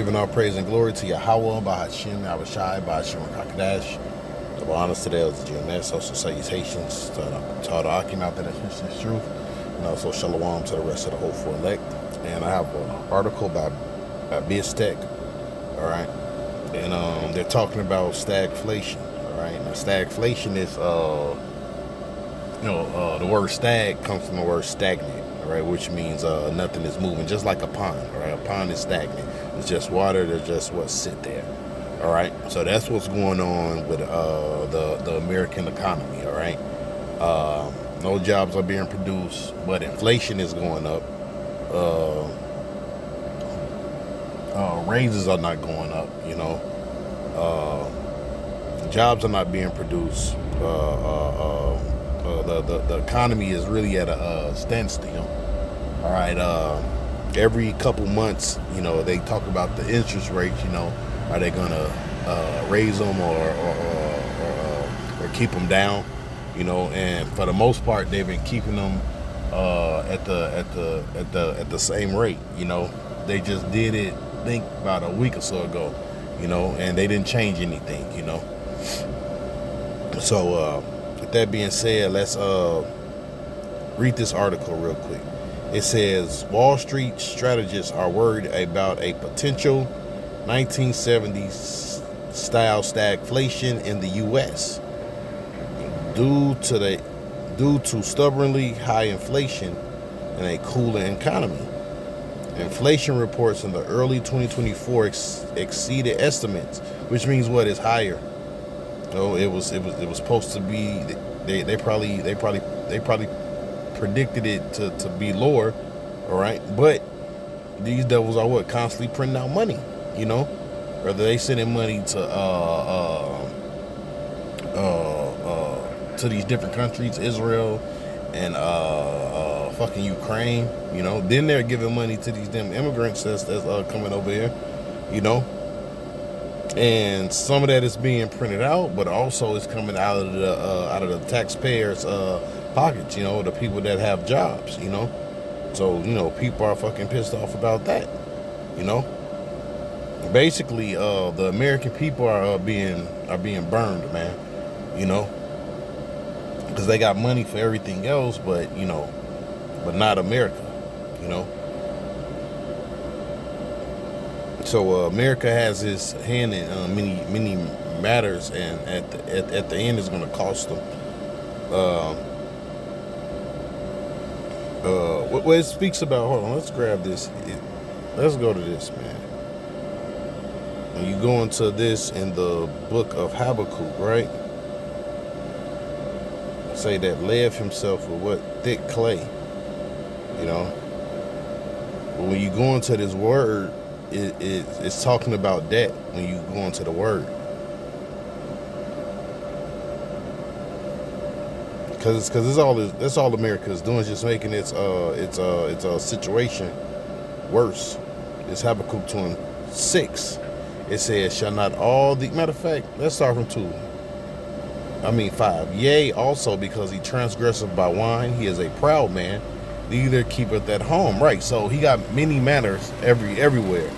Giving all praise and glory to Yahweh, Bahashim, Abishai, Bahashim, Kakadash. Double honors to the elders of GMS. Also salutations to all the Akim out there that's Christian's truth. And also shalom to the rest of the whole for elect. And I have an article by BizTech. All right. And they're talking about stagflation. All right. Now, stagflation is, the word stag comes from the word stagnant. All right, which means nothing is moving, just like a pond. All right, a pond is stagnant. It's just water. There's just what sit there. All right, so that's what's going on with the American economy. All right, no jobs are being produced, but inflation is going up. Raises are not going up. Jobs are not being produced. The economy is really at a standstill. All right. Every couple months, they talk about the interest rates. Are they gonna raise them or keep them down? And for the most part, they've been keeping them at the same rate. They just did it, I think, about a week or so ago. And they didn't change anything. So with that being said, let's read this article real quick. It says, Wall Street strategists are worried about a potential 1970s style stagflation in the U.S. due to stubbornly high inflation and a cooling economy. Inflation reports in the early 2024 exceeded estimates, which means what is higher. It was supposed to be. They probably predicted it to be lower. All right, but these devils are constantly printing out money. Whether they sending money to these different countries, Israel and fucking Ukraine. Then they're giving money to these damn immigrants that's coming over here. And some of that is being printed out, but also it's coming out of the taxpayers' pockets. The people that have jobs. So people are fucking pissed off about that. Basically, the American people are being burned, man. Because they got money for everything else, but not America. So America has his hand in many matters, and at the end, it's going to cost them. What it speaks about? Hold on, let's grab this. Let's go to this, man. And you go into this in the book of Habakkuk, right? Say that Lev himself with what? Thick clay. But when you go into this word, it's talking about that when you go into the word. Because that's all America is doing, is just making its situation worse. It's Habakkuk 2:6. It says, shall not all the... Matter of fact, let's start from 5. Yea, also because he transgresseth by wine, he is a proud man, neither keepeth at home. Right, so he got many matters everywhere.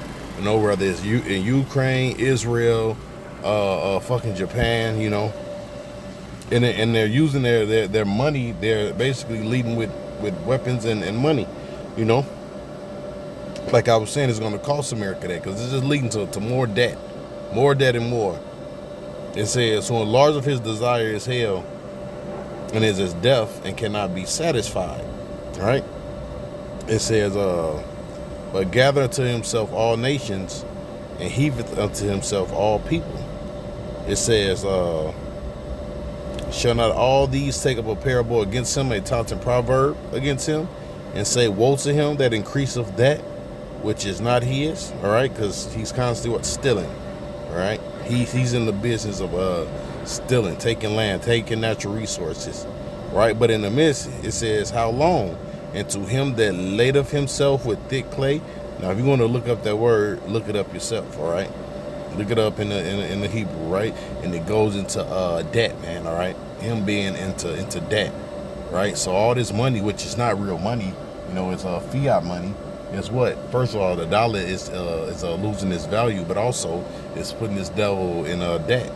Whether it's in Ukraine, Israel, fucking Japan, and they're using their money. They're basically leading with weapons and money, Like I was saying, it's going to cost America that, because it's just leading to more debt and more. It says, so enlarge of his desire is hell, and is as death, and cannot be satisfied. All right. It says, but gather unto himself all nations, and heaveth unto himself all people. It says, shall not all these take up a parable against him, a taunting proverb against him, and say, woe to him that increaseth that which is not his? All right, because he's constantly stealing. All right, he's in the business of stealing, taking land, taking natural resources. Right, but in the midst, it says, how long? And to him that ladeth himself with thick clay. Now, if you want to look up that word, look it up yourself. All right, look it up in the Hebrew, right? And it goes into debt, man. All right, him being into debt, right? So all this money, which is not real money, it's fiat money. guess what? First of all, the dollar is losing its value, but also it's putting this devil in debt.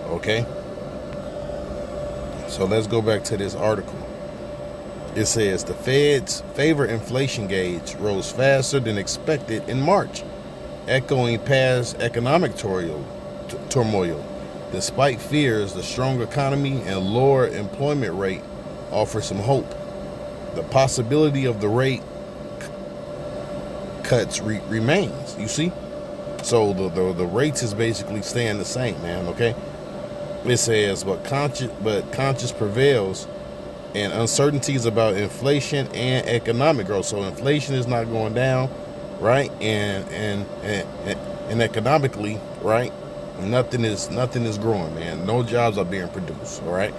Okay, so let's go back to this article. It says the Fed's favorite inflation gauge rose faster than expected in March, echoing past economic turmoil. Despite fears, the strong economy and lower employment rate offer some hope. The possibility of the rate cuts remains. You see, so the rates is basically staying the same, man. Okay, it says, but conscience prevails, and uncertainties about inflation and economic growth. So inflation is not going down, right? And economically, right? Nothing is growing, man. No jobs are being produced. All right.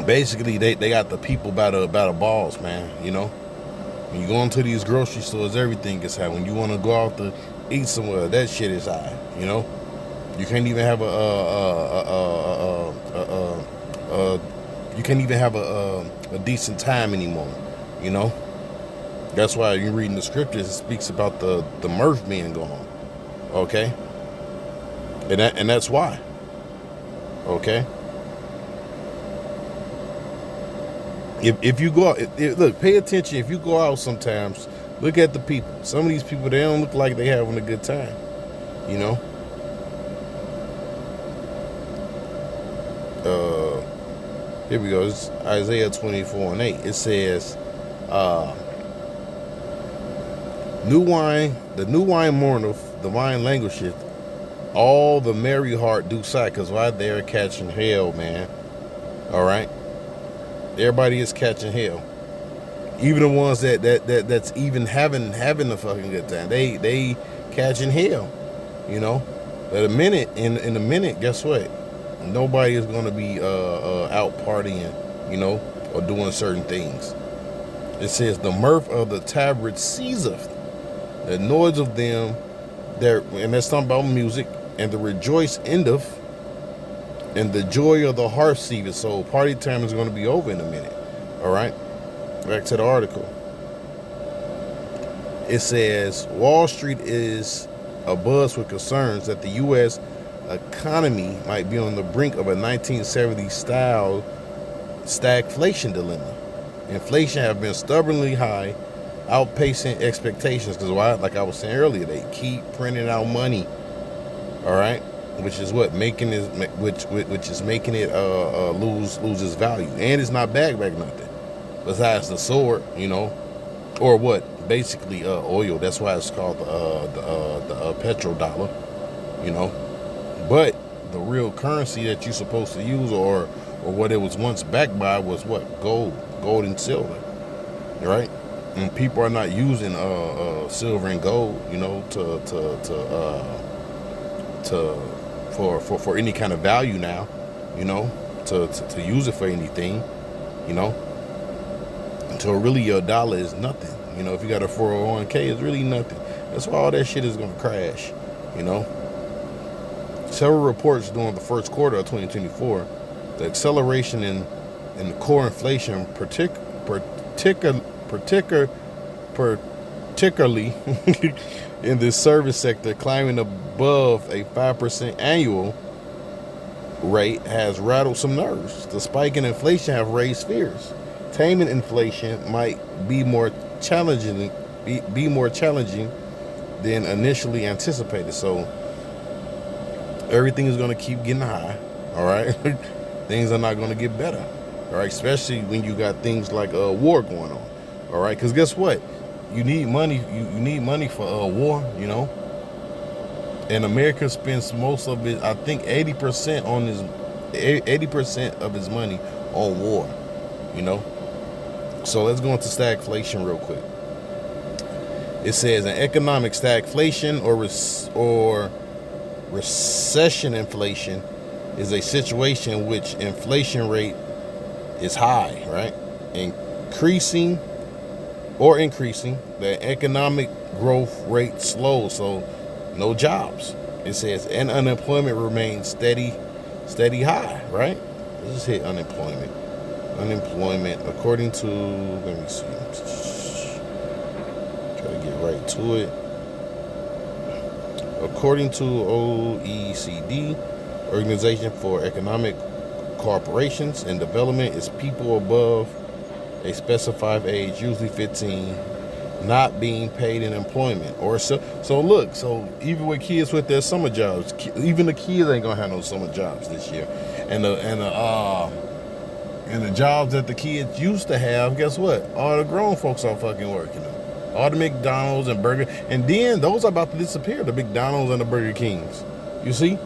Basically, they got the people by the balls, man. You know, when you go into these grocery stores, everything is high. When you want to go out to eat somewhere, that shit is high. You know, you can't even have you can't even have a decent time anymore. You know, that's why you're reading the scriptures. It speaks about the mirth being gone. Okay, and that's why. Okay. If you go out, look, pay attention. If you go out sometimes, look at the people. Some of these people, they don't look like they having a good time. You know. Here we go. It's Isaiah 24:8. It says, "New wine, the new wine mourneth, the wine languisheth. All the merry heart do sigh." Cause why? They're catching hell, man. All right. Everybody is catching hell. Even the ones that's even having a fucking good time. They catching hell. You know. But in a minute, guess what? Nobody is gonna be out partying, you know, or doing certain things. It says the mirth of the tabret ceaseth, the noise of them there, and that's talking about music, and the rejoice endeth, and the joy of the harp ceaseth. So party time is going to be over in a minute. All right, back to the article. It says Wall Street is abuzz with concerns that the U.S. economy might be on the brink of a 1970s style stagflation dilemma. Inflation have been stubbornly high, outpacing expectations. Because why? Like I was saying earlier, they keep printing out money. All right, which is what making it, which is making it lose its value, and it's not back nothing besides the sword, you know, or what? Basically, oil. That's why it's called the petrodollar, you know. But the real currency that you're supposed to use, or what it was once backed by, was what? Gold and silver, right? And people are not using silver and gold, you know, for any kind of value now, you know, to use it for anything, you know. Until really your dollar is nothing, you know. If you got a 401k, it's really nothing. That's why all that shit is gonna crash, you know. Several reports during the first quarter of 2024, the acceleration in the core inflation, particularly in the service sector, climbing above a 5% annual rate, has rattled some nerves. The spike in inflation have raised fears. Taming inflation might be more challenging than initially anticipated. So everything is going to keep getting high. All right. Things are not going to get better. All right. Especially when you got things like a war going on. All right. Because guess what? You need money. You need money for a war, you know. And America spends most of it, I think 80% of its money on war, you know. So let's go into stagflation real quick. It says an economic stagflation or recession inflation is a situation in which inflation rate is high, right? Increasing, the economic growth rate slows, so no jobs. It says, and unemployment remains steady high, right? Let's just hit unemployment. Unemployment, according to, let me see. Gotta get right to it. According to OECD, Organization for Economic Cooperations and Development, is people above a specified age, usually 15, not being paid in employment or so look, so even with kids with their summer jobs, even the kids ain't gonna have no summer jobs this year, and the jobs that the kids used to have, guess what, all the grown folks are fucking working them. All the McDonald's and Burger, and then those are about to disappear, the McDonald's and the Burger Kings, you see.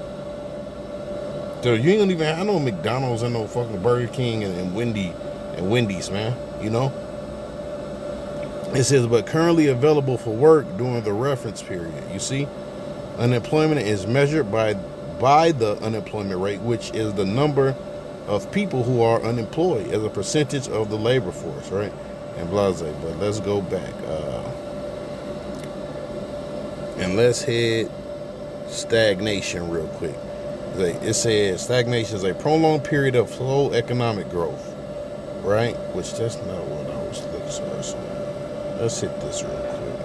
So you ain't gonna even have no McDonald's and no fucking Burger King and Wendy's, man, you know. It says, but currently available for work during the reference period. You see, unemployment is measured by the unemployment rate, which is the number of people who are unemployed as a percentage of the labor force, right? And blase. But let's go back and let's hit stagnation real quick. It says stagnation is a prolonged period of slow economic growth, right? Which that's not what I was looking for. So let's hit this real quick.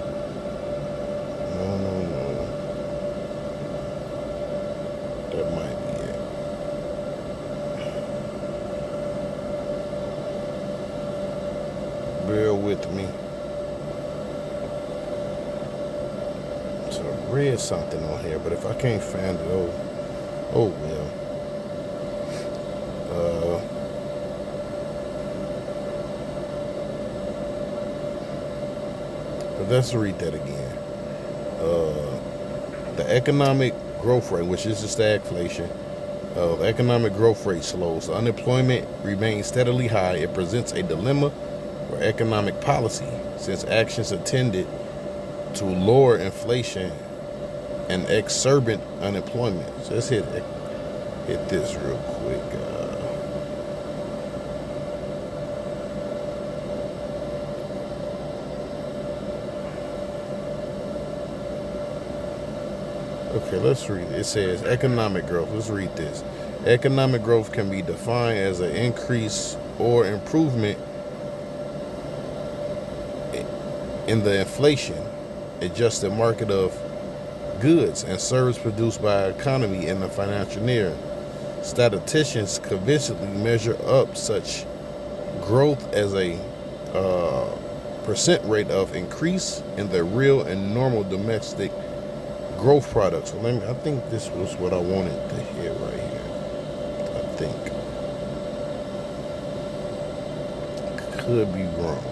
No. That might be it. Bear with me. So I read something on here, but if I can't find it, oh well. But let's read that again. The economic growth rate, which is the stagflation, the economic growth rate slows. Unemployment remains steadily high. It presents a dilemma for economic policy, since actions intended to lower inflation and exorbitant unemployment. So let's hit this real quick. Okay, let's read it. It says economic growth. Let's read this. Economic growth can be defined as an increase or improvement in the inflation adjusted market of goods and services produced by an economy in the financial year. Statisticians conventionally measure up such growth as a percent rate of increase in the real and normal domestic growth products. So I think this was what I wanted to hear right here. I think. Could be wrong.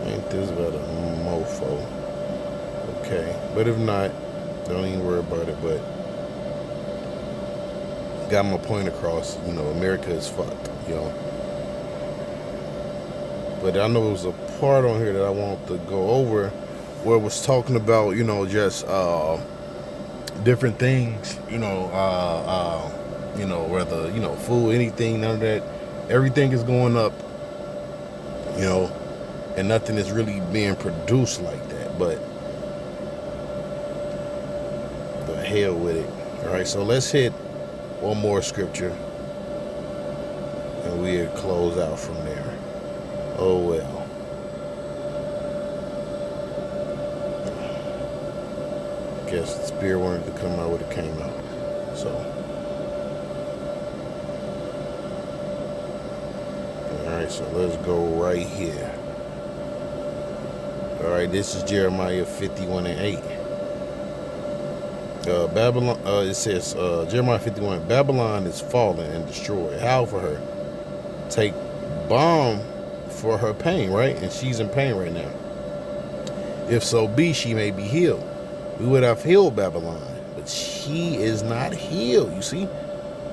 Ain't this about a mofo? Okay, but if not, don't even worry about it. But got my point across. You know, America is fucked. You know. But I know there was a part on here that I want to go over where it was talking about, you know, just different things. You know, whether, you know, food, anything, none of that. Everything is going up. You know, and nothing is really being produced like that. But the hell with it. All right, so let's hit one more scripture and we'll close out from there. Oh well. Guess the Spirit wanted to come out when it came out. So alright, so let's go right here. Alright, this is Jeremiah 51:8. Babylon, it says, Jeremiah 51, Babylon is fallen and destroyed. Howl for her. Take balm for her pain, right? And she's in pain right now. If so be, she may be healed. We would have healed Babylon, but she is not healed. You see,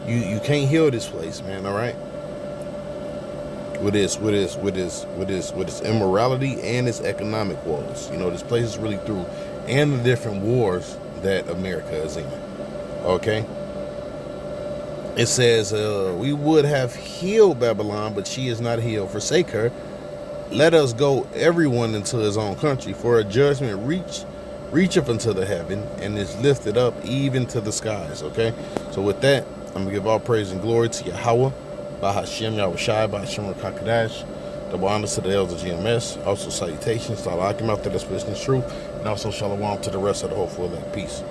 you can't heal this place, man. All right. With its immorality and its economic woes. You know, this place is really through, and the different wars that America is in. Okay. It says, we would have healed Babylon, but she is not healed. Forsake her, let us go everyone into his own country, for a judgment reacheth unto the heaven, and is lifted up even to the skies. Okay, so with that, I'm gonna give all praise and glory to Yahweh, Bahashem Yahushai, Bahashem Rakakadash. Double honors to the elders of GMS. Also salutations to Allah Akim out there that's listening true, and also shalom to the rest of the whole full elect. Peace.